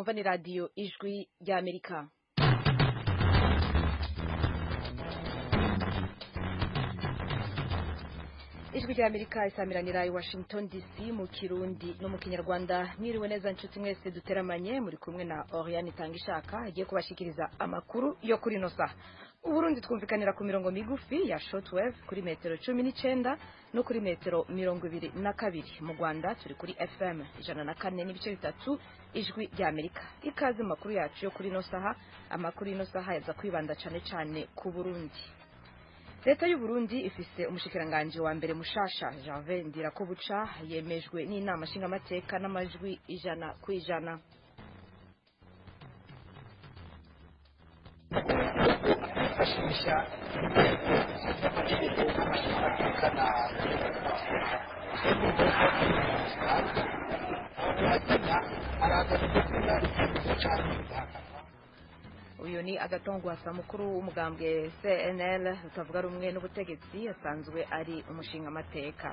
mwumva ni radiyo ijwi ry'Amerika. Ijwi ry'Amerika isamiranira i Washington DC mu Kirundi no mu Kinyarwanda. Mwiriwe neza nshuti mwese duteramanye, muri kumwe na Oriane Tangishaka agiye kubashikiriza amakuru yo kuri no saha. Uburundi twumvikanira ku mirongo migufi ya shortwave kuri metero 19 no kuri metero 22. Mu Rwanda turi kuri FM 104.3 ijwi ry'Amerika. Ikaze makuru yacu yo kuri no saha. Amakuru ino saha yaza kwibanda cyane ku Burundi. Leta y'u Burundi ifise umushikiranganje wa mbere mushasha Gervais Ndirakobuca yemejwe n'inama nshingamateka n'amajwi 100%. Uyu ni Agatongwasa mukuru w'umugambwe CNL utavuga rumwe n'ubutegetsi asanzwe ari umushinga mateka.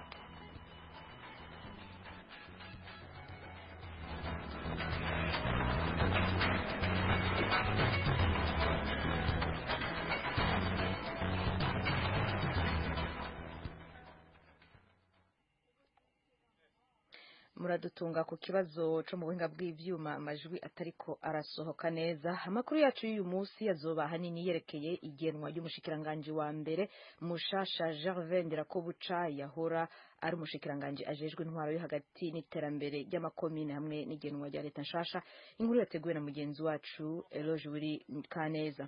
Muradutunga ku kibazo cyo mu buhinga bw'ivyuma amajwi atariko arasohoka neza. Amakuru yacu y'uyu munsi yazoba hanini yerekeye igenwa ry'umushikiranganje wa mbere mushasha Gervais Ndirakobuca yahora ari umushikiranganje ajejwe intwaro yo hagati n'iterambere ry'amakomine hamwe n'igenwa rya leta nshasha. Inkuru yateguwe na mugenzi wacu Eloge Wiri Kaneza.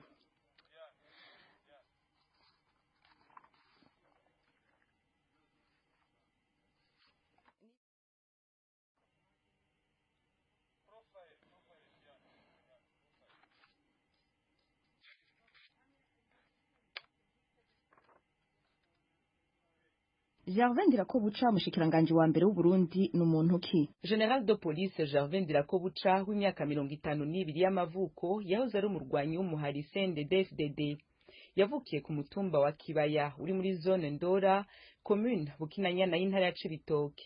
Gervais Ndirakobuca umushikiranganje wa mbere w'u Burundi n'umuntu ki? General de Police Gervais Ndirakobuca w'imyaka 52 y'amavuko yahoze ari umurwanyi w'umuhari CNDD-FDD. Yavukiye ku mutumba wa Kibaya uri muri zone Ndora, commune Bukinanyana y'intara ya Cibitoke.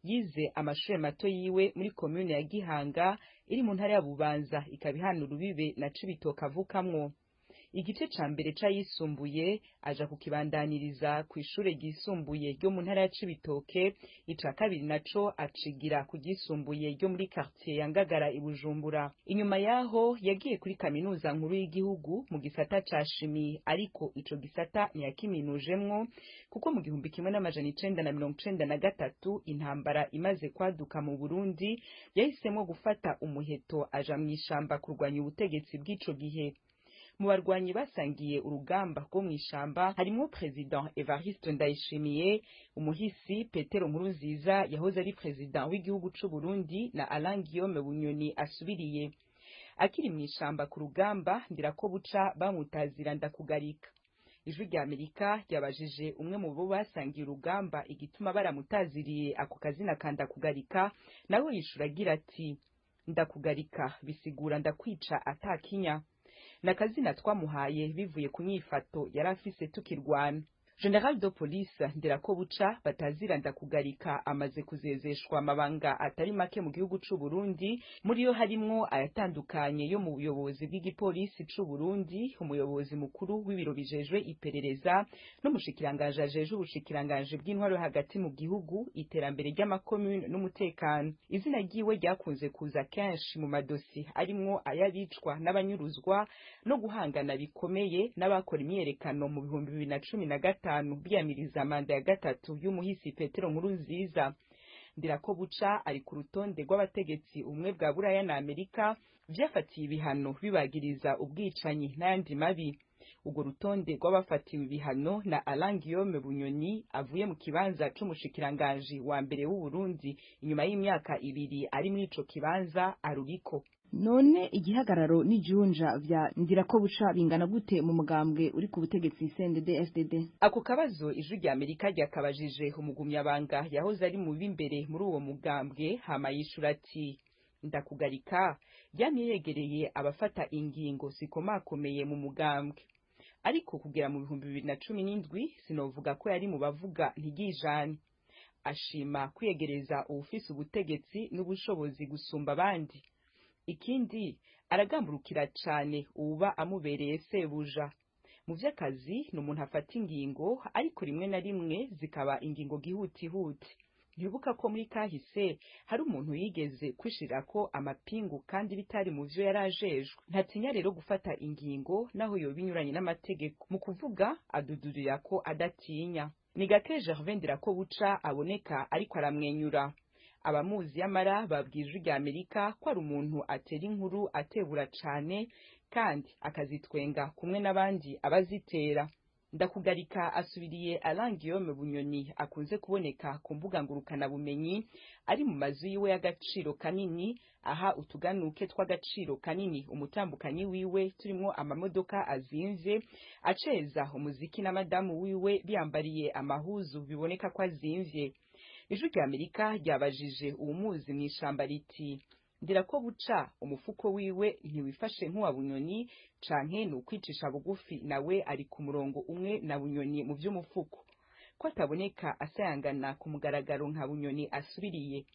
Yize amashuri mato yiwe muri commune ya Gihanga iri mu ntara ya Bubanza ikabihana urubibe na Cibitoke avukamwo. Igice ca mbere cayisumbuye aja kukibandaniriza ku ishure ryisumbuye ryo mu ntara ya Cibitoke, ica kabiri naco acigira ku gisumbuye ryo muri quartier ya Ngagara i Bujumbura. Inyuma yaho yagiye kuri kaminuza nkuru y'igihugu mu gisata ca shimi, ariko ico gisata ntiyakiminujemwo kuko mu 1993 intambara imaze kwaduka mu Burundi yahisemo gufata umuheto aja mw'ishamba kurwanya ubutegetsi bw'ico gihe. Mu barwanyi basangiye urugamba rwo mw'ishamba harimo President Evariste Ndayishimiye, umuhisi Petero Nkurunziza yahoze ari President w'igihugu c'u Burundi na Alain Guillaume Bunyoni asubiriye. Akiri mw'ishamba ku rugamba Ndirakobuca bamutazira ndakugarika. Ijwi ry'Amerika ryabajije umwe mu bo basangiye urugamba igituma baramutaziriye ako kazina kandakugarika, nawe yishura agira ati ndakugarika bisigura ndakwica atakinya. Nakazina twamuhaye bivuye ku nyifato yarafise tukirwana. General de Police Ndirakobuca batazira ndakugarika amaze kuzezeshwa amabanga atari make mu gihugu c'u Burundi, muri yo harimwo ayatandukanye yo mu buyobozi bw'igipolisi c'u Burundi, umuyobozi mukuru w'ibiro bijejwe iperereza n'umushikiranganje ajejwe ubushikiranganje bw'intwaro hagati mu gihugu, iterambere ry'amakomune n'umutekano. Izina ryiwe ryakunze kuza kenshi mu madosi arimwo ayabicwa n'abanyuruzwa no guhangana bikomeye n'abakora imyerekano mu 2015 biyamiriza manda ya gatatu y'umuhisi Petero Nkurunziza. Ndirakobuca ari ku rutonde rw'abategetsi umwe bwa Buraya na Amerika vyafatiye ibihano bibagiriza ubwicanyi n'ayandi mabi. Urwo rutonde rw'abafatiwe ibihano na Alain Guillaume Bunyoni avuye mu kibanza c'umushikiranganje wa mbere w'u Burundi inyuma y'imyaka 2 ari muri ico kibanza aruriko. None igihagararo n'ijunja vya Ndirakobuca bingana gute mu mugambwe uri ku butegetsi CNDD-FDD? Ako kabazo ijwi ry'Amerika ryakabajije umugumyabanga yahoze ari mu b'imbere muri uwo mugambwe, hama yishura ati ndakugarika yegereye abafata ingingo zikomakomeye mu mugambwe. Ariko kugera mu 2017 sinovuga ko yari mu bavuga ntigijane. Ashima kwiyegereza ubufisi ubutegetsi n'ubushobozi gusumba abandi. ikindi aragamburukira cane uba amubereye sebuja. Mu vy'akazi ni umuntu afata ingingo ariko rimwe na rimwe zikaba ingingo gihutihuti. Ntibuka ko muri kahise hari umuntu yigeze kwishirako amapingu kandi bitari mu vyo yarajejwe. Ntatinya rero gufata ingingo naho yoba inyuranye n'amategeko. Mu kuvuga adudurira ko adatinya. Ni gake Gervais Ndirakobuca aboneka ariko aramwenyura. Abamuzi yamara babwije rya Amerika ko ari umuntu atera inkuru atebura cane kandi akazitwenga kumwe n'abandi abazitera. Ndakugarika asubiriye Alain Guillaume Bunyoni akunze kuboneka ku mbuga ngurukana bumenyi ari mu mazu yiwe y'agaciro kanini, aha utuganuke tw'agaciro kanini umutambukanyi wiwe turimwo amamodoka azimvye, aceza umuziki na madamu wiwe biyambariye amahuzu biboneka ko azimvye. Ijwi rya Amerika ryabajije uwumuzi mw'ishamba riti Ndirakobuca umufuko wiwe ntiwifashe nk'uwa Bunyoni canke ni ukwicisha bugufi nawe ari ku murongo umwe na Bunyoni mu vy'umufuko, ko ataboneka asayangana ku mugaragaro nka Bunyoni asubiriye.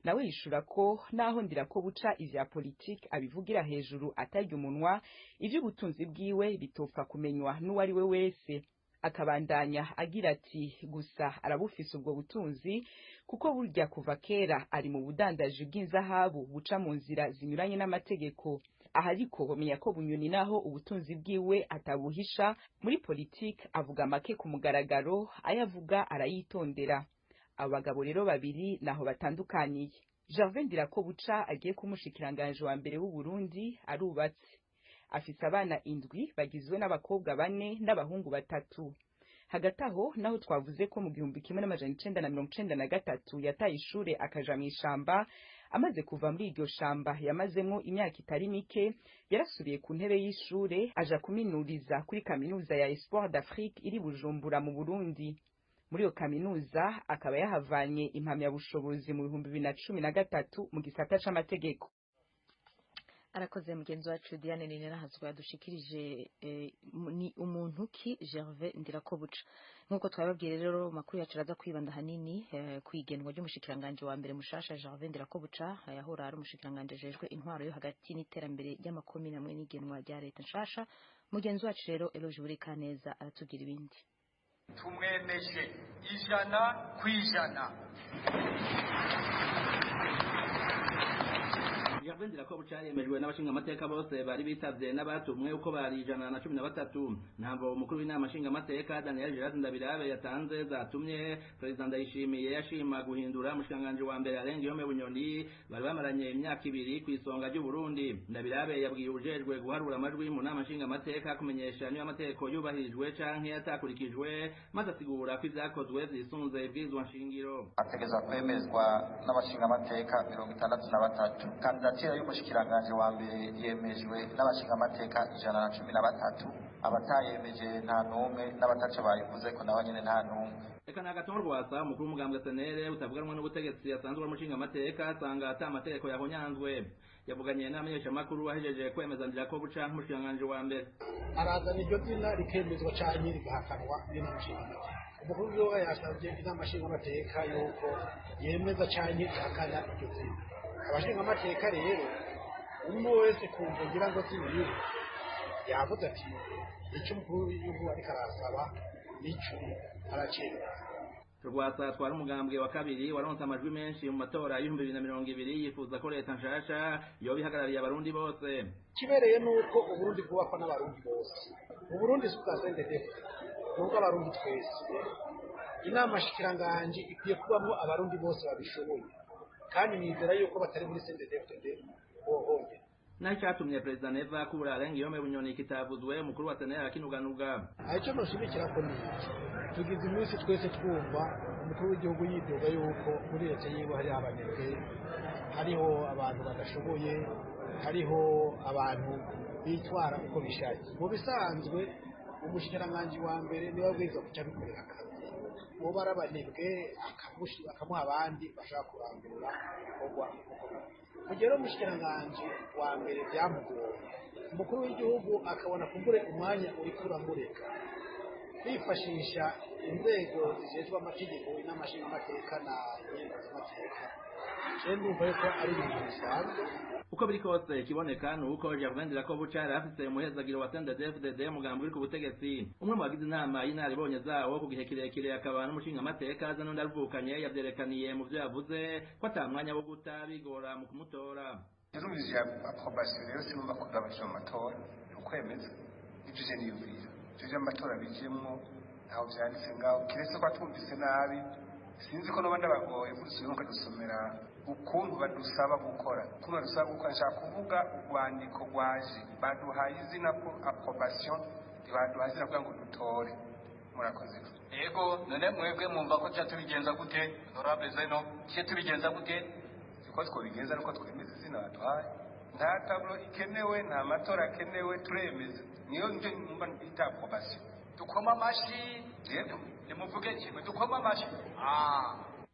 Nawe yishura ko naho Ndirakobuca ivya politike abivugira hejuru atarya umunwa, ivy'ubutunzi bwiwe bitopfa kumenywa n'uwari we wese. Akabandanya agira ati gusa arabufise ubwo butunzi kuko burya kuva kera ari mu budandaji bw'inzahabu buca mu nzira zinyuranye n'amategeko. Aha ariko homenya ko Bunyoni naho ubutunzi bwiwe atabuhisha, muri politike avuga make ku mugaragaro, ayavuga arayitondera. Abo bagabo rero babiri naho batandukaniye. Gervais Ndirakobuca agiye kumushikiranganje wa mbere w'u Burundi arubatse. Afise abana 7 bagizwe n'abakobwa 4 n'abahungu 3. Hagati aho naho twavuze ko mu 1993 yataye ishure akaja mw'ishamba, amaze kuva muri iryo shamba yamazemwo imyaka itari mike, yarasubiye ku ntebe y'ishure aja kuminuriza kuri kaminuza ya Espoir d'Afrique iri Bujumbura mu Burundi. Muri iyo kaminuza akaba yahavanye impamyabushobozi mu 2013 mu gisata c'amategeko. Arakoze mugenzi wacu Diane Ninahazwa yadushikirije ni umuntu ki Gervais Ndirakobuca. Nkuko twababwiye rero makuru yacu araza kwibanda hanini kwigenwa ry'umushikiranganje wa mbere mushasha Gervais Ndirakobuca, yahora ari umushikiranganje jejwe intwaro yo hagati n'iterambere ry'amakomine amwe n'igenwa rya leta nshasha. Mugenzi wacu rero Eloge Burikaneza aratubwira ibindi. Tumwemeje 100%. Gervais Ndirakobuca yemejwe n'abashinga amateka bose bari bitavye n'abatumwe uko bari 113. Ntambo umukuru w'inama nshinga amateka Daniel Gerard Ndabirabe yatanze zatumye President Ndayishimiye yashima guhindura umushikanganje wa mbere Alain Guillaume Bunyoni bari bamaranye imyaka 2 ku isonga ry'u Burundi. Ndabirabe yabwiye ujejwe guharura amajwi mu nama nshinga amateka kumenyesha niyo amategeko yubahirijwe canke yatakurikijwe, maze asigura ko ivyakozwe vyisunze ibwirizwa nshingiro. Ategeza kwemezwa n'abashinga amateka 63 kandi Atira y'umushikiranganje wa mbere yemejwe n'abashinga amateka 113, abatayemeje nta numwe n'abataca bayivuze ko nawe nyene nta numwe. Eka nagatorwasa umukuru w'umugambwe SNL utavuganwa n'ubutegetsi yasanzwe umushinga amateka asanga ata amategeko yahonyanzwe. Yavuganye n'amenyesha makuru ahejeje kwemeza Ndirakobuca nk'umushikiranganje wa mbere. Arazana iryo dina rikemezwa canke rigahakanwa n'umushinga amateka. Umukuru w'igihugu yasavye inama nshinga amateka yuko yemeza canke ihakana iryo dina. Abashinga amateka rero umwe wese kumvugira ngo sibiye yavuze ati icyo umukuru w'igihugu ariko arasaba nico aracira. Rwasa twari umugambwe wa kabiri waronse amajwi menshi mu matora y'2020 yifuza ko leta nshasha yo bihagarariye abarundi bose. Kibereye nuko Uburundi bwubakwa n'abarundi bose. Uburundi sukazendede nubwo abarundi twese. Inama shikiranganje ikwiye kubamwo abarundi bose babishoboye. Kandi nizera yuko batari muri CNDD-FDD bohonye. N'icyatumye President Neva kubura Alain Guillaume Bunyoni kitavuzwe umukuru wa SNL akinuganuga. Aco noshimikira ko ni tugize iminsi twese twumva umukuru w'igihugu yidoga yuko muri leta yiwe hari abanebwe, hariho abantu badashoboye, hariho abantu bitwara uko bishakiye. Mu bisanzwe umushikiranganje wa mbere niwe abwirizwa kuca bikorera akazi. Uwo barabanebwe akamuha abandi bashaka kurangurura ibikorwa. Kugera umushikiranganje wa mbere byamugoye. Umukuru w'igihugu akabona kugure umwanya uri kuramureka bifashisha inzego zijejwe amategeko n'amashinga amateka na inzego z'amateka je ndumva yuko ari ibintu bisanzwe. Uko biri kose ikiboneka ni uko Gervain Ndirakobuca yari afise umuhezagiro wa CNDD-FDD umugambi uri ku butegetsi. Umwe mu bagize inama y'inararibonye zawo ku gihe kirekire akaba n'umushinga amateka aza n'undi aruvukanye yavyerekaniye mu vyo yavuze ko ata mwanya wo guta bigora mu kumutora. Yarumvije approbation rero sinumva ko bwabashije mu matora ukwemeza ivyo je niyumvira ivyo vy'amatora bijemwo aho vyanditse ngaho kiretse ko atumvise nabi sinzi ko noba ndabagoye kudusubiye mukadusomera ukuntu badusaba gukora ukuntu badusaba gukora nshaka kuvuga urwandiko rwaje baduhaye izina ko approbation baduhaye izina kugira ngo dutore murakoze. Yego none mwebwe mwumva ko cya tubigenza gute honorable Zeno cye tubigenza gute ko twobigenza nuko twemeza izina baduhaye nta tablo ikenewe nta matora akenewe turemeza niyo nje numva bita approbation dukoma amashi yego nimuvuge kimwe dukoma amashi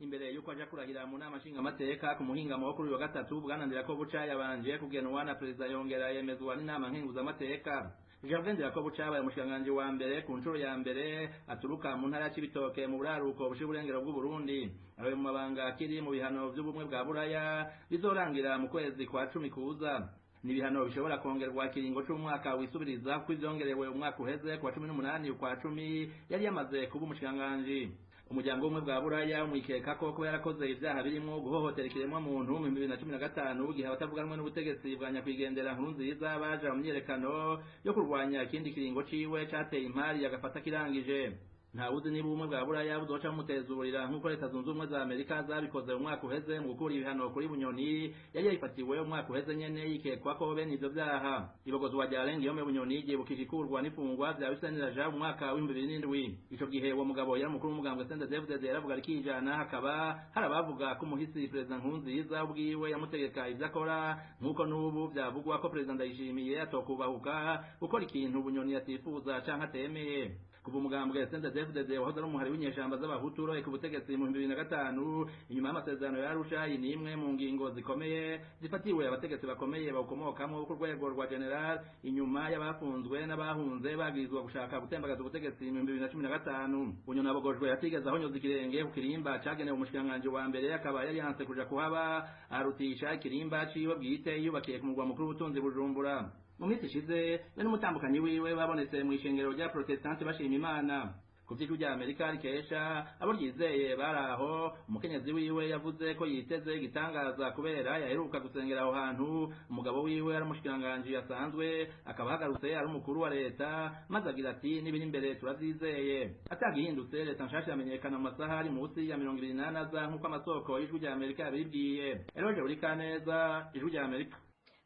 Imbere yuko aja kurahira mu nama nshinga amateka ku muhingamo wo kuri wa gatatu Bwana Ndirakobuca yabanje kugenwa na perezida yongera yemezwa n'inama nkenguza amateka. Gervain Ndirakobuca yabaye umushikiranganji wa mbere ku nshuro ya mbere aturuka mu ntara y'Cibitoke mu buraruko bushira uburengero bw'u Burundi. Abaye mu mabanga akiri mu bihano by'ubumwe bwa Buraya bizorangira mu kwezi kwa 10 kuza. Ni bihano bishobora kongerwa kiringo c'umwaka wisubiriza ko ivyongerewe umwaka uheze kwa 18 ukwa 10 yari yamaze kuba umushikiranganji. Umuryango umwe bwa Buraya umwikeka ko yarakoze ivyaha birimo guhohotera ikiremwa muntu mu 2015 gihe abatavuganwe n'ubutegetsi bwa nyakwigendera Nkurunziza baje mu myerekano yo kurwanya ikindi kiringo ciwe cateye impari yagafata kirangije. Nta uzi niba ubumwe bwa Buraya buzoca mutezurira nk'uko Leta Zunze Ubumwe za Amerika zabikoze mu mwaka uheze mu gukura ibihano kuri Bunyoni yari yifatiwe umwaka uheze nyene yikekwa ko bene ivyo vyaha. Ibogozwa rya Guillaume Bunyoni ryibukije ikurwa n'ifungwa vya Bisaniraja mu mwaka wa 2007. Ico gihe uwo mugabo yari mukuru w'umugambwe CNDD-FDD yaravuga rikijana hakaba hari abavuga ko umuhisi President Nkurunziza ubwiwe yamutegeka ivyo akora nk'uko n'ubu vyavugwa ko President Ndayishimiye atokubahuka gukora ikintu Bunyoni yatifuza canke atemeye. Kuva umugambwe CNDD-FDD wahoze ari umuhari w'inyeshamba z'abahutu roye ku butegetsi mu 2005 inyuma y'amasezerano ya Arusha ni imwe mu ngingo zikomeye zifatiwe abategetsi bakomeye bawukomokamwo ku rwego rwa general inyuma y'abafunzwe n'abahunze bagirizwa gushaka gutembagaza ubutegetsi mu 2015. Bunyoni abogojwe yatigeze ahonyoza ikirenge ku kirimba cagenewe umushikiranganji wa mbere akaba yari yanse kuja kuhaba arutisha ikirimba ciwe bwite yubakiye ku mugwa mukuru w'ubutunzi Bujumbura. Mu minsi ishize be n'umutambukanyi wiwe babonetse mu ishengero rya Protestante bashima Imana. Ku vy'ijwi rya Amerika rikesha abo ryizeye baraho umukenyezi wiwe yavuze ko yiteze igitangaza kubera yaheruka gusengera aho hantu umugabo wiwe ari umushikiranganji asanzwe akaba hagarutse ari umukuru wa leta maze agira ati n'ibiri imbere turavyizeye. Atagihindutse leta nshasha yamenyekana mu masaha ari munsi ya 28 aza nk'uko amasoko y'ijwi rya Amerika yabibwiye. Eroje Burikaneza, ijwi rya Amerika.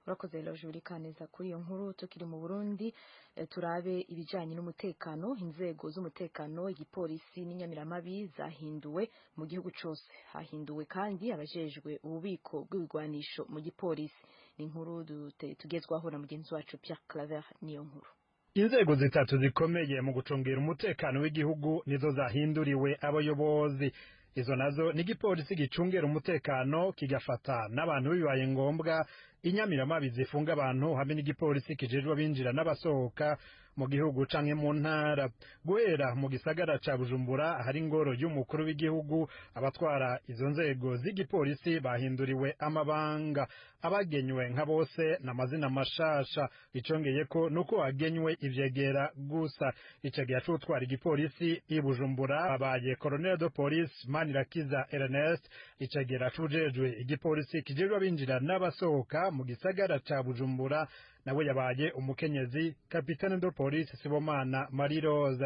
Urakoze Eloge Burikaneza kuri iyo nkuru. Tukiri mu Burundi turabe ibijanye n'umutekano. Inzego z'umutekano igipolisi n'inyamiramabi zahinduwe mu gihugu cose. Hahinduwe kandi abajejwe ububiko bw'ibigwanisho mu gipolisi. Ni inkuru tugezwaho na mugenzi wacu Pierre Claver niyo nkuru. Inzego zitatu zikomeye mu gucungera umutekano w'igihugu nizo zahinduriwe abayobozi. Izo nazo ni igipolisi gicungera umutekano kigafata n'abantu bibaye ngombwa, inyamiramabi zifunga abantu hamwe n'igipolisi kijejwe binjira n'abasohoka mu gihugu canke mu ntara. Guhera mu gisagara ca Bujumbura hari ingoro y'umukuru w'igihugu, abatwara izo nzego z'igipolisi bahinduriwe amabanga. Abagenywe nka bose n'amazina mashasha, icongeye ko nuko agenywe ivyegera gusa. Icegera c'utwara igipolisi i Bujumbura abaye Colonel de Police Manirakiza Ernest, icegera c'ujejwe igipolisi kijejwe binjira n'abasohoka mu gisagara ca Bujumbura nawe yabaye umukenyezi Capitaine de Police Sibomana Marie Rose.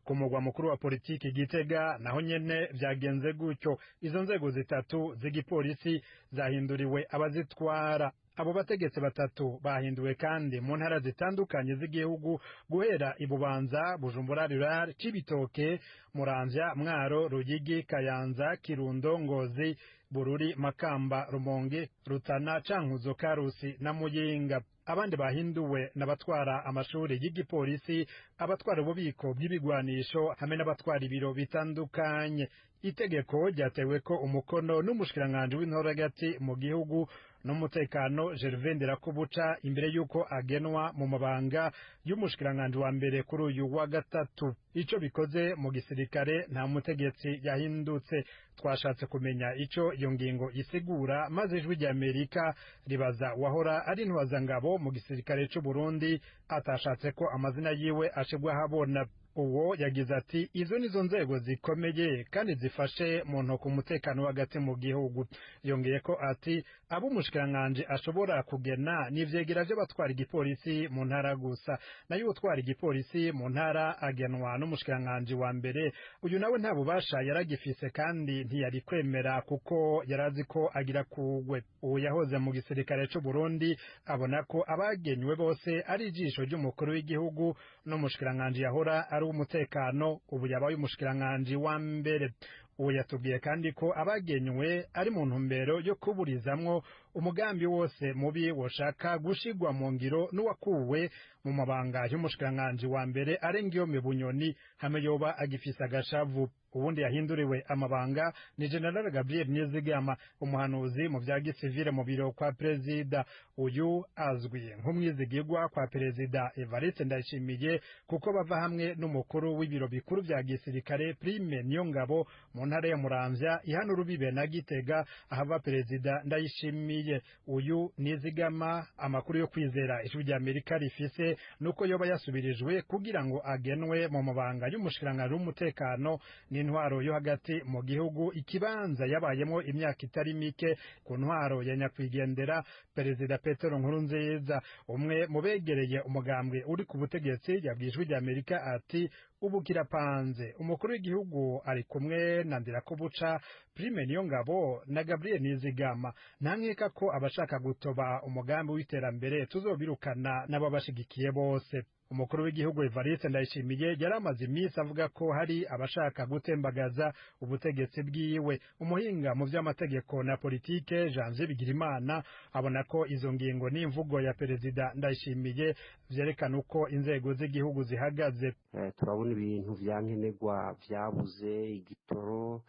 Ku mugwa mukuru wa politiki Gitega naho nyene vyagenze gutyo. Izo nzego zitatu z'igipolisi zahinduriwe abazitwara. Abo bategetsi batatu bahinduwe kandi mu ntara zitandukanye z'igihugu guhera Ibubanza, Bujumbura Rural, Cibitoke, Muramvya, Mwaro, Ruyigi, Kayanza, Kirundo, Ngozi, Bururi, Makamba, Rumonge, Rutana, Cankuzo, Karusi na Muyinga. Abandi bahinduwe n'abatwara amashuri y'igipolisi, abatwara ububiko bw'ibigwanisho hamwe n'abatwara ibiro bitandukanye. Itegeko ryatewe ko umukono n'umushikiranganje w'intoragati mu gihugu n'umutekano Gervais Ndirakobuca imbere y'uko agenwa mu mabanga y'umushikiranganji wa mbere kuri uyu wa gatatu. Ico bikoze mu gisirikare nta mutegetsi yahindutse. Twashatse kumenya ico iyo ngingo isigura, maze ijwi rya Amerika ribaza wahora ari ntwazangabo mu gisirikare c'u Burundi atashatse ko amazina yiwe ashibwa habona. Uwo yagize ati izo nizo nzego zikomeye kandi zifashe mu ntoki umutekano w'agati mu gihugu. Yongeye ko ati abo umushikiranganji ashobora kugena n'ivyegera vy'abatwara igipolisi mu ntara gusa, nayo utwara igipolisi mu ntara agenwa n'umushikiranganji wa mbere. Uyu nawe nta bubasha yaragifise kandi ntiyari kwemera kuko yarazi ko agira kugwe. Uwo yahoze mu gisirikare c'u Burundi abona ko abagenywe bose ari ijisho ry'umukuru w'igihugu n'umushikiranganji yahora ari umutekano ubu yabaye umushikiranganji wa mbere. Uwo yatubwiye kandi ko abagenywe ari mu ntumbero yo kuburizamwo umugambi wose mubi woshaka gushigwa mu ngiro n'uwakuwe mu mabanga y'umushikiranganji wa mbere Arengiyome Bunyoni hamwe yoba agifise agashavu. Ubundi yahinduriwe amabanga ni General Gabriel Nizigama, umuhanuzi mu vya gisivile mu biro kwa perezida. Uyu azwi nk'umwizigirwa kwa perezida Evariste Ndayishimiye kuko bava hamwe n'umukuru w'ibiro bikuru vya gisirikare Prime Niyongabo mu ntara ya Muramvya ihana urubibe na Gitega ahava perezida Ndayishimiye. Uyu Nizigama amakuru yo kwizera ijwi rya Amerika rifise nuko yoba yasubirijwe kugira ngo agenwe mu mabanga y'umushikiranganji w'umutekano n'intwaro yo hagati mu gihugu, ikibanza yabayemo imyaka itari mike ku ntwaro ya nyakwigendera perezida Petero Nkurunziza. Umwe mu begereye umugambwe uri ku butegetsi yabwijwe rya Amerika ati ubu kirapanze, umukuru w'igihugu ari kumwe na Ndirakobuca, Prime Niyongabo na Gabriel Nizigama. Ntankeka ko abashaka gutoba umugambi w'iterambere tuzobirukana n'ababashigikiye bose. Umukuru w'igihugu Evariste Ndayishimiye yaramaze iminsi avuga ko hari abashaka gutembagaza ubutegetsi bwiwe. Umuhinga mu vy'amategeko na politike Janvier Bigirimana abona ko izo ngingo n'imvugo ya perezida Ndayishimiye vyerekana uko inzego z'igihugu zihagaze. Turabona ibintu vyankenerwa vyabuze, igitoro,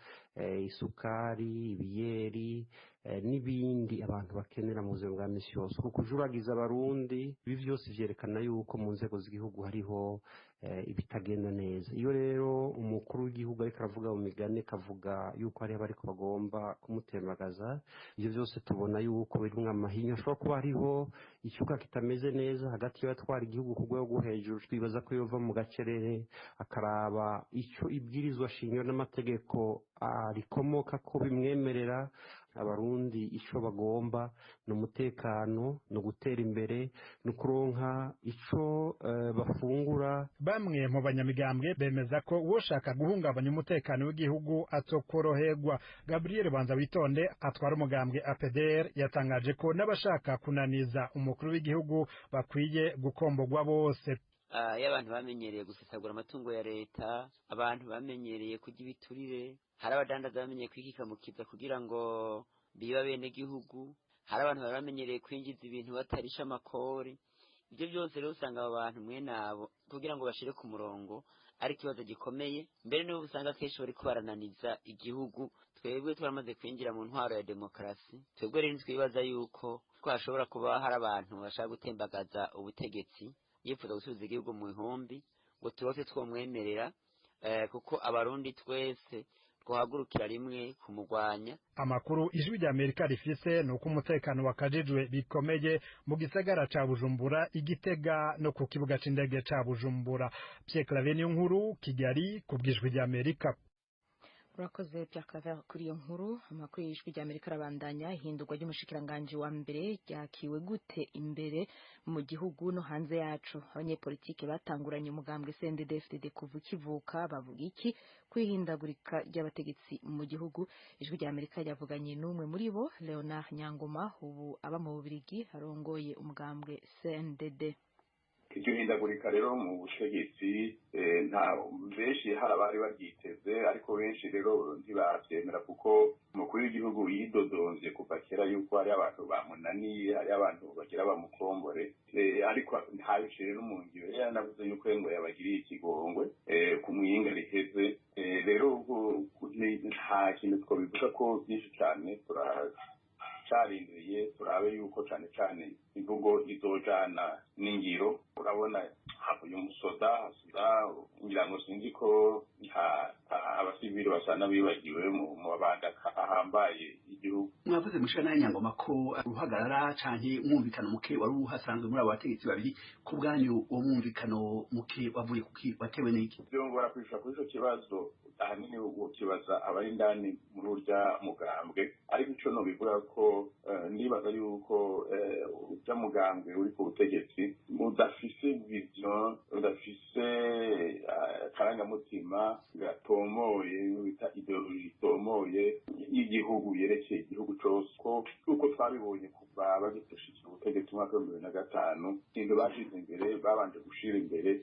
isukari, ibiyeri n'ibindi abantu bakenera mu buzima bwa misi yose. Kujuragiza abarundi ibi vyose vyerekana yuko mu nzego z'igihugu hariho ibitagenda neza. Iyo rero umukuru w'igihugu ariko aravuga mu migani kavuga yuko hari abariko bagomba kumutembagaza, ivyo vyose tubona yuko birimwo amahinya. Ashobora kuba hariho icyuka kitameze neza hagati y'abatwara igihugu ku rwego rwo hejuru. Twibaza ko yova mu gacerere akaraba ico ibwirizwa shingiro n'amategeko rikomoka ko bimwemerera abarundi ico bagomba n'umutekano no gutera imbere no kuronka ico bafungura. Bamwe mu banyamigambwe bemeza ko uwoshaka guhungabanya umutekano w'igihugu atokoroherwa. Gabriel Banza Witonde atwara umugambwe APDR yatangaje ko n'abashaka kunaniza umukuru w'igihugu bakwiye gukombogwa bose. Y'abantu bamenyereye gusesagura amatungo ya leta, abantu bamenyereye kurya ibiturire, hari abadandaza bamenyereye kwikikamukiza kugira ngo biba bene gihugu, hari abantu bamenyereye kwinjiza ibintu batarisha amakori. Ibyo byose rero usanga abo bantu mwene abo kugira ngo bashire ku murongo ari ikibazo gikomeye. Mbere niho usanga kenshi bari kubarananiza igihugu. Twebwe turamaze kwinjira mu ntwaro ya demokarasi, twebwe rero twibaza yuko twashobora kuba hari abantu bashaka gutembagaza ubutegetsi yifuza gusubiza igihugu mu ihumbi ngo turose twomwemerera, kuko abarundi twese twahagurukira rimwe kumugwanya. Amakuru ijwi rya Amerika rifise nuko umutekano wakajijwe bikomeye mu gisagara ca Bujumbura, Igitega no ku kibuga c'indege ca Bujumbura. Pierre Claver Niyonkuru, Kigali, ku bw'ijwi rya Amerika. Urakoze Pierre Claver kuri iyo nkuru. Amakuru y'ijwi rya Amerika arabandanya. Ihindurwa ry'umushikiranganji wa mbere ryakiwe gute imbere mu gihugu no hanze yacu? Abanyepolitike batanguranye umugambwe CNDD-FDD kuva kivuka bavuga iki kwihindagurika ry'abategetsi mu gihugu? Ijwi rya Amerika ryavuganye n'umwe muri bo, Leonard Nyangoma, ubu aba mu Bubiligi arongoye umugambwe CNDD. Iryo hindagurika rero mu butegetsi nta benshi hari abari baryiteze, ariko benshi rero ntibavyemera kuko umukuru w'igihugu yidodonvye kuva kera yuko hari abantu bamunaniye, hari abantu bagira bamukombore, ariko ntabishire no mu ngiro. Yaranavuze yuko ngo yabagiriye ikigongwe ku mwinga riheze. Rero nta kintu twobivuga ko byinshi cane, turaca turacarindiriye turabe yuko cane cane imvugo izojana n'ingiro. Urabona havuye umusoda hasuda ngira ngo sinzi ko abasivili basa n'abibagiwe mu mabanga ahambaye igihugu. Mwavuze mushana Nyangoma ko uruhagarara canke umwumvikano muke wari uhasanzwe muri abo bategetsi babiri, ku bwanyu uwo mwumvikano muke wavuye kuki watewe n'iki? Byongora kwisha kuri ico kibazo ahanini ukibaza abari indani muri urya mugambwe, ariko ico no bivuga ko ndibaza yuko urya mugambwe uri ku butegetsi udafise vision, udafise karangamutima gatomoye bita ideologie itomoye y'igihugu yerekeye igihugu cose, kuko twabibonye kuva bagitushikira ubutegetsi umwaka wa 2005 ingo bashize imbere babanje gushira imbere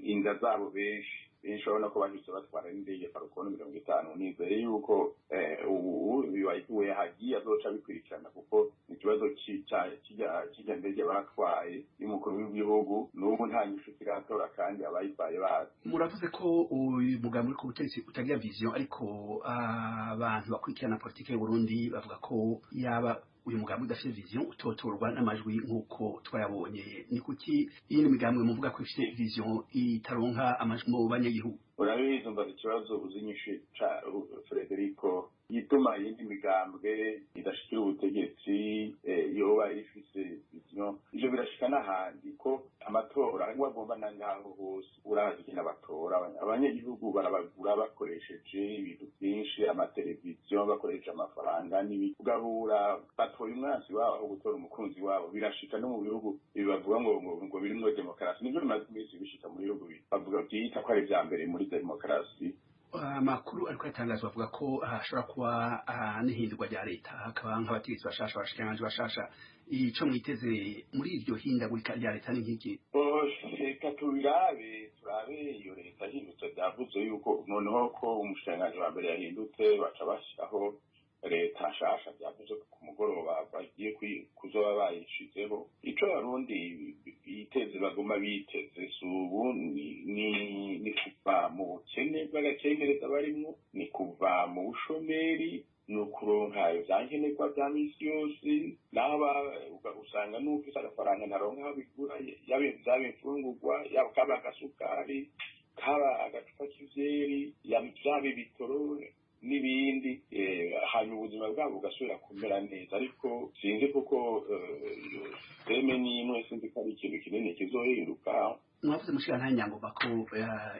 inda zabo benshi urabona ko bahise batwara n'indege Falcon 50. Nizeye yuko ubu bibaye hagiye azoca bikurikirana kuko ikibazo kijya ndege batwaye y'umukuru w'igihugu n'ubu nta nyishu kiratora kandi abayitwaye bazi. Muravuze ko uyu mugambi uri ku butegetsi utagira vision, ariko abantu bakurikirana politike y'u Burundi bavuga ko yaba uyu mugambi udafite vision utotorwa n'amajwi nk'uko twayabonye. Ni kuki iyi migambi muvuga ko ifite vision itaronka amajwi mu banyagihugu? Urabizi mbaza ikibazo uzinyishe ca Frederico yituma yindi migambwe idashikira ubutegetsi yoba ifise vision. Ivyo birashika n'ahandi ko amatora ngo agomba nangaho hose urazi n'abatora abanyagihugu barabagura bakoresheje ibintu byinshi, amateleviziyo bakoresha amafaranga n'ibigahura batoye umwansi wabo aho gutora umukunzi wabo. Birashika no mu bihugu bibavuga ngo birimwo demokarasi, nivyo bimaze iminsi bishika mu bihugu bavuga byita ko ari vya mbere muri demokarasi. Amakuru ariko yatangazwa avuga ko hashobora kuba n'ihindurwa rya leta, hakaba nk'abategetsi bashasha bashikiranganje bashasha. Ico mwiteze muri iryo hindagurika rya leta ni nk'iki? Reka turabe iyo leta hindutse byavuze yuko noneho ko umushikiranganji wa mbere yahindutse baca bashyiraho leta nshasha, byavuze ku mugoroba bagiye kuzoba bayishizeho. Ico abarundi biteze baguma biteze subu ni kuva mu bukene bw'agacengereza barimwo, ni kuva mu bushomeri, ni ukuronka ivyankenerwa vya misi yose, n'aba usanga n'ufise agafaranga ntaronka aho bigura, vyaba imfungurwa, kaba agasukari, kaba agacupa k'ivyeri, vyaba ibitoro n'ibindi, hanyuma ubuzima bwabo bugasubira kumera neza. Ariko sinzi kuko teme n'imwe, sinzi ko ari ikintu kinini kizohinduka. Mwavuze mushikana Nyangoma ko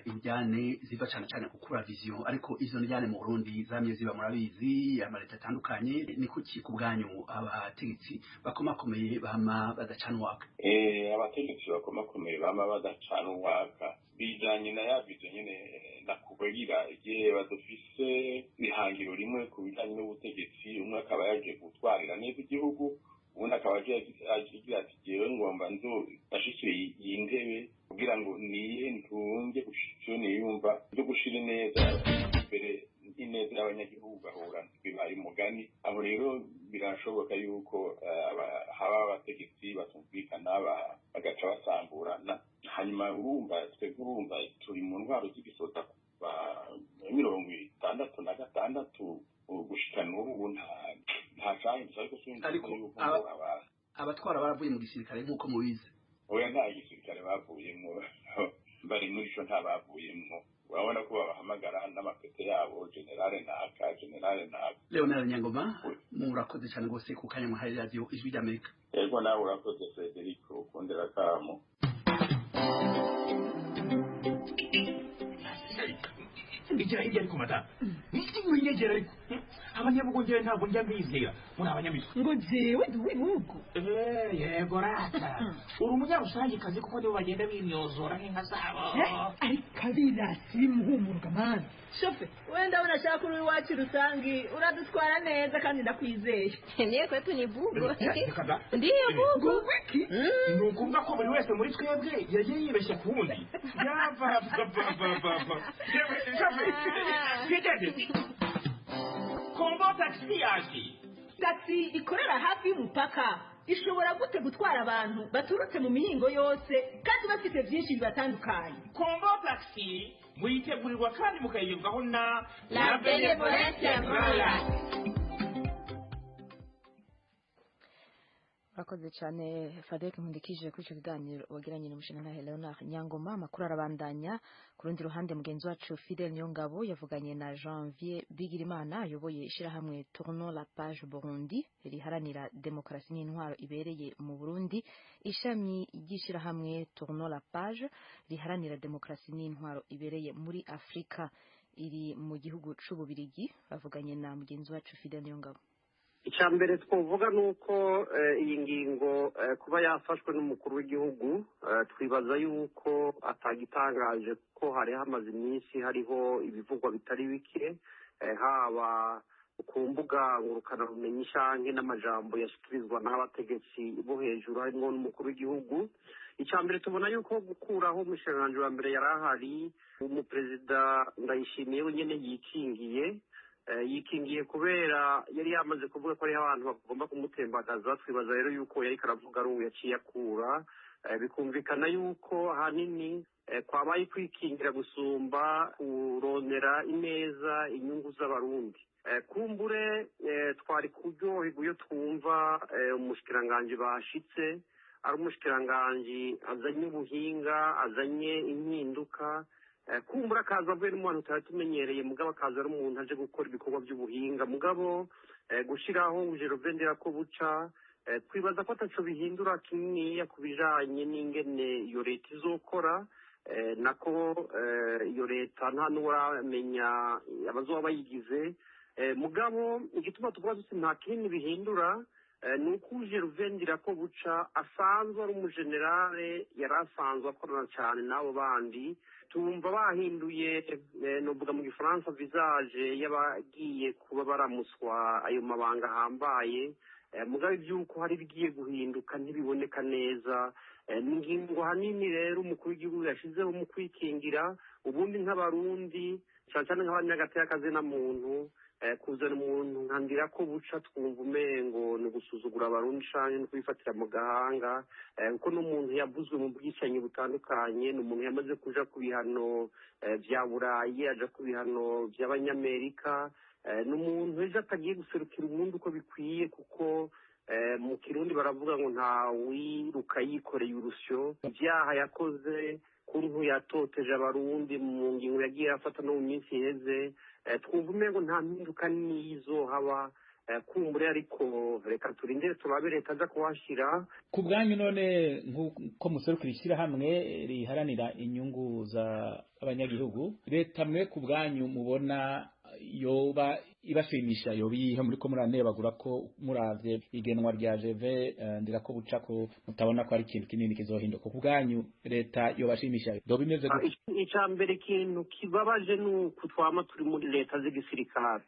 injyane ziva cyane cyane gukura vision, ariko izo njyane mu Burundi zamye ziba murabizi amaleta atandukanye. Ni kuki ku bwanyu abategetsi bakomakomeye bama badacana uwaka? Abategetsi bakomakomeye bama badacana uwaka bijanye na ya vision nyene nakubwira, igihe badufise ihangiro rimwe ku bijanye n'ubutegetsi, umwe akaba yaje gutwarira neza igihugu, ubundi akaba agira ati jewe ngomba ndashikire iyi ntebe kugira ngo niye ntunge gushikira niyumva byo gushira neza imbere ineza y'abanyagihugu gahura bibaye umugani. Aho rero birashoboka yuko haba abategetsi batumvikana bagaca basamburana, hanyuma urumva turi mu ntwaro z'igisota kuva 66 gushika n'ubu nta cyahindutse, ariko abatwara baravuye mu gisirikare nk'uko mubizi. Oya, nta gisirikare bavuyemwo, bari muri ico nta bavuyemwo. Urabona ko babahamagara n'amapete yabo generale naka. Leonard Nyangoma, murakoze cyane rwose ku kanya muhaye radio Ijwi ry'Amerika. Yego nawe urakoze Frederico, ukundera kamo. Igira hirya ariko mata mwiyegera ariko abanyabugongera ntabwo njya mbizera muri abanyamitwe ngo jewe ndi wibugo. Yego rata uri umunyarusange kazi kuko nibo bagenda bimyozora nk'inka zabo. Ariko abirasi bimuhumurwa mani. Shofe wenda unashaka uri iwacu rusangi uradutwara neza kandi ndakwizeye. Niye kwetu ni bugo. Ndiyo bugo. Ni ukuvuga ko buri wese muri twebwe yagiye yibeshya ku wundi. Yava. Kombo taxi yaje. Taxi ikorera hafi y'umupaka ishobora gute gutwara abantu baturutse mu mihingo yose kandi bafite byinshi bibatandukanye. Kombo taxi muyitegurirwa kandi mukayigezwaho na La Benevolence Royal. Urakoze cyane Fadek Nkundikije kuri icyo kiganiro wagiranye n'umushinga Leonard Nyangoma. Amakuru arabandanya. Ku rundi ruhande mugenzi wacu Fidel Nyongabo yavuganye na Janvier Bigirimana ayoboye ishirahamwe Tournons la Page Burundi riharanira demokarasi n'intwaro ibereye mu Burundi. Ishami ry'ishirahamwe Tournons la Page riharanira demokarasi n'intwaro ibereye muri Afrika iri mu gihugu c'Ububirigi. Bavuganye na mugenzi wacu Fidel Nyongabo. icya mbere twavuga ni uko iyi ngingo kuba yafashwe n'umukuru w'igihugu twibaza yuko atagitangaje ko hari hamaze iminsi hariho ibivugwa bitari bike haba ku mbuga ngurukanabumenyi canke n'amajambo yashikirizwa n'abategetsi bo hejuru harimo n'umukuru w'igihugu. icya mbere tubona yuko gukuraho umushikiranganji wa mbere yari ahari umuperezida Ndayishimiye wenyene yikingiye kubera yari yamaze kuvuga ko hariho abantu bagomba kumutembagaza. Twibaza rero yuko yari karavuga ari ubu yaciye akura, bikumvikana yuko ahanini kwabaye kwikingira gusumba kurondera ineza inyungu z'abarundi. Kumbure twari kuryoherwa iyo twumva umushikiranganji bashitse ari umushikiranganji azanye ubuhinga, azanye impinduka, kumbura akaza avuye n'umuntu tutari tumenyereye, mugabo akaza ari umuntu aje gukora ibikorwa by'ubuhinga, mugabo gushiraho ujerovendera ko buca twibaza ko ataco bihindura kininiya ku bijanye n'ingene iyo leta izokora, nako iyo leta nta n'uramenya abazoba bayigize, mugabo igituma tuvuga tuti nta kinini bihindura ni uko ujeruvendera ko buca asanzwe ari umujenerale yari asanzwe akorana cyane n'abo bandi. Tumva bahinduye novuga mu gifaransa visage y'abagiye kuba baramuswa ayo mabanga ahambaye, mugabo iby'uko hari bigiye guhinduka ntibiboneka neza. Ni ingingo hanini rero umukuru w'igihugu yashizeho mu kwikingira ubundi nk'abarundi cyane cyane nk'abanyagateka na muntu kuzana umuntu nkandira ko buca twumva umengo ni ugusuzugura abarundi canke no kwifatira mu gahanga, kuko n'umuntu yavuzwe mu bwicanyi butandukanye, ni umuntu yamaze kuja ku bihano vya Burayi, aja ku bihano vy'Abanyamerika, ni umuntu ejo atagiye guserukira umuntu uko bikwiye, kuko mu Kirundi baravuga ngo nta wiruka yikoreye urusyo. Ivyaha yakoze kuntu yatoteje abarundi mu ngingo yagiye afata no mu minsi iheze, twumva umengo nta mpinduka nizo haba. Kumbure ariko reka turindire turabe leta aza kuhashira. Ku bwanyu none nk'uko muserukira ishyirahamwe riharanira inyungu z'abanyagihugu, leta mwe ku bwanyu mubona yoba ibashimisha yoba iyihe? muriko muranebagura ko muravye igenwa rya Jeve ndira ko buca ko mutabona ko ari ikintu kinini kizohinduka. Ku bwanyu leta yobashimisha yoba imeze gute? Icya mbere ikintu kibabaje ni uko twama turi muri leta z'igisirikare.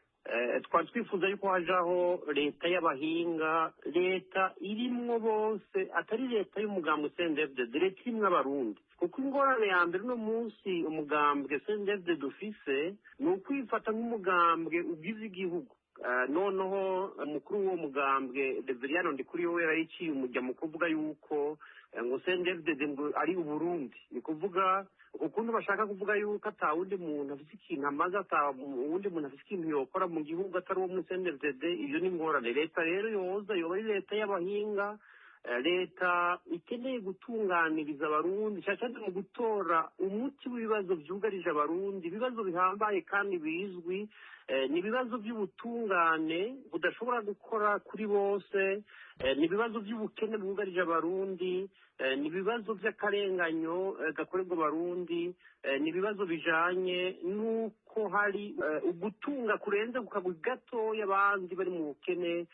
Twari twifuza yuko hajaho leta y'abahinga, leta irimwo bose, atari leta y'umugambwe CNDD, leta irimwo abarundi. Kuko ingorane ya mbere uno munsi umugambwe CNDD dufise ni ukwifata nk'umugambwe ugize igihugu. Noneho umukuru w'uwo mugambwe Reveriyano Ndikuriyo yarayiciye umujya mu kuvuga yuko ngo CNDD ngo ari Uburundi, ni kuvuga ukuntu bashaka kuvuga yuko ata wundi muntu afite ikintu amaze, ata wundi muntu afite ikintu yokora mu gihugu atari uwo mu CNDD. Iyo ni ingorane. Leta rero yoza yoba ari leta y'abahinga, leta ikeneye gutunganiriza abarundi cyane cyane mu gutora umuti w'ibibazo byugarije abarundi, ibibazo bihambaye kandi bizwi. Ni ibibazo by'ubutungane budashobora gukora kuri bose, ni ibibazo by'ubukene bwugarije abarundi, ni ibibazo by'akarenganyo gakorerwa abarundi, ni ibibazo bijanye n'uko hari ugutunga kurenze ku kagwi gatoya abandi bari mu bukene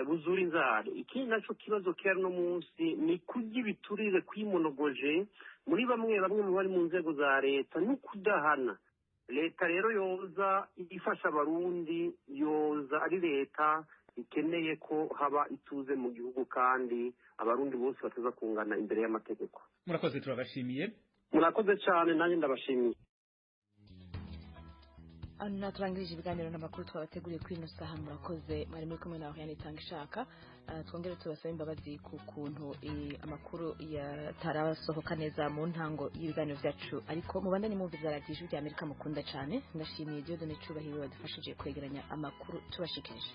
buzura inzara. Ikindi naco kibazo kera no munsi ni kurya ibiturire kwimonogoje muri bamwe mu bari mu nzego za leta no kudahana. Leta rero yoza ifasha abarundi, yoza ari leta ikeneye ko haba ituze mu gihugu kandi abarundi bose bataza kungana imbere y'amategeko. Murakoze, turabashimiye. Murakoze cyane, nanjye ndabashimiye. Anna turangirije ibiganiro n'amakuru twabateguriye kuri ino saha. Murakoze, mwari muri kumwe na Oriane Itangishaka. Twongere tubasaba imbabazi ku kuntu amakuru yatarasohoka neza mu ntango y'ibiganiro byacu, ariko mubandanye mumviriza radiyo Ijwi ry'Amerika mukunda cyane. Ndashimiye Dieudonné Cyubahiro wadufashije kwegeranya amakuru tubashikirije.